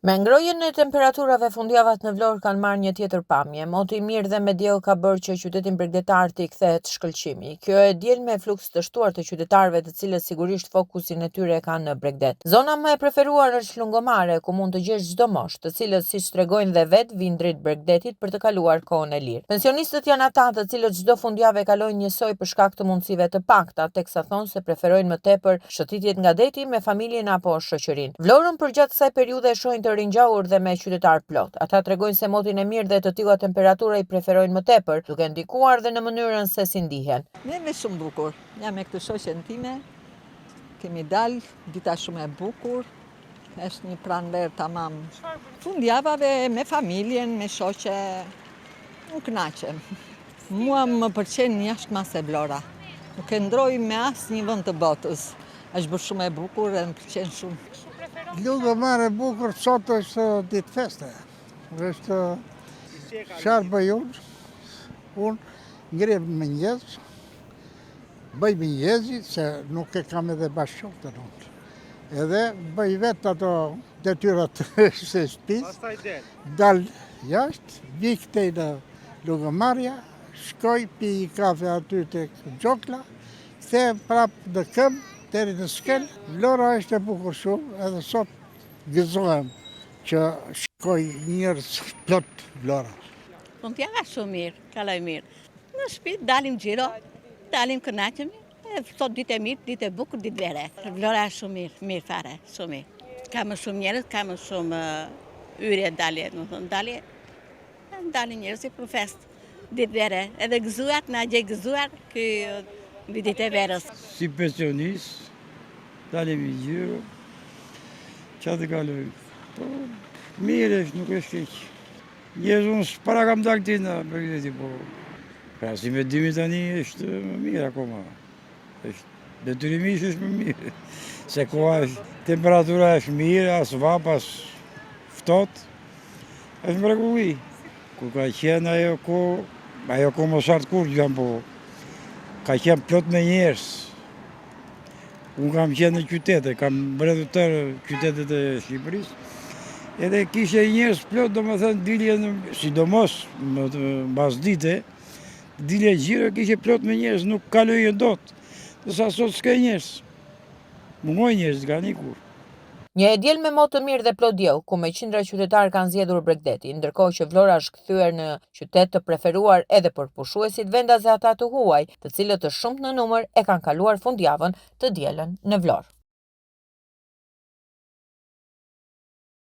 Me ngrohjen e temperaturave fundjavat në Vlorë kanë marrë një tjetër pamje. Moti i mirë dhe me diell ka bërë që qytetin bregdetar t'i kthehet shkëlqimi. Kjo e diel me fluks të shtuar të qytetarëve, të cilët sigurisht fokusin e tyre kanë në Bregdet. Zona më e preferuar është Lungomare, ku mund të gjesh çdo moshë, të cilët siç tregojnë dhe vet vijnë drejt Bregdetit për të kaluar kohën e lirë. Pensionistët janë ata të cilët çdo fundjavë kalojnë njësoj për shkak të mundësive të pakta, teksa thonë se preferojnë më tepër shëtitjet nga deti me familjen apo shoqërinë. Vlorën përgjatë kësaj periudhe shohin të ringjallur dhe me qytetar plot. Ata tregojnë se motin e mirë dhe të tilla temperatura i preferojnë më tepër, duke ndikuar dhe në mënyrën se si ndihen. Me shumë bukur. Jam me këtë shoqen time. Kemi dalë, dita shumë e bukur. Është një pranver tamam. Fundjavave me familjen, me shoqe, u kënaqem. Mua më pëlqen jashtë mas e Vlora. Nuk e ndroj me asnjë vend të botës. Është bërë shumë e bukur dhe më pëlqen shumë. Lungomare e bukur, sot është ditë feste. Është çfarë bëj unë? Unë ngrev mëngjes, bëj mëngjesi, se nuk e kam edhe bashkëshortën unë. Edhe bëj vetë ato detyrat e shtëpisë, dal jashtë, vi këtej në Lungomarja, shkoj, pi i kafe aty tek Gjokla, kthehem prapë në këmbë, deri në Skel. Vlora është e bukur shumë, edhe sot gëzohem që shkoj njerëz plot Vlora. Fundjava shumë mirë, kaloj mirë. Në shtëpi dalim xhiro, dalim kënaqemi. Sot ditë e mirë, ditë e bukur, ditë vere. Vlora është shumë mirë, mirë fare, shumë mirë. Ka më shumë njerëz, ka më shumë yrje dalje, do të thonë dalin njerëz për fest. Ditë vere, edhe gëzuar, na gjej gëzuar ky vitit e verës. Si pensionist, dalim i gjiro, që të kaloj. Po, mirë është, nuk është keq. Njerëz unë s'para kam dalë ti në Bregdeti, po. Pra si me dimi tani është më mirë akoma. Detyrimisht është më mirë. Se koha është, temperatura është mirë, as vap, as ftohtë. Është mrekulli. Kur ka qenë ajo ko mos artë kur gjam, po. Ka qenë plot me njerëz. Unë kam qenë në qytete, kam mbredhur tërë qytetet e Shqipërisë. Edhe kishe njerëz plot, domethënë dilje, sidomos mbas dite, dilje xhiro kishe plot me njerëz, nuk kaloje dot. Sa sot s'ka njerëz. Mungojnë njerëz, ka ikur. Një e diel me mot të mirë dhe plot diell, ku me qindra qytetarë kanë zgjedhur Bregdetin, ndërkohë që Vlora është kthyer në qytet të preferuar edhe për pushuesit vendas dhe ata të huaj, të cilët të shumtë në numër e kanë kaluar fundjavën të dielën në Vlorë.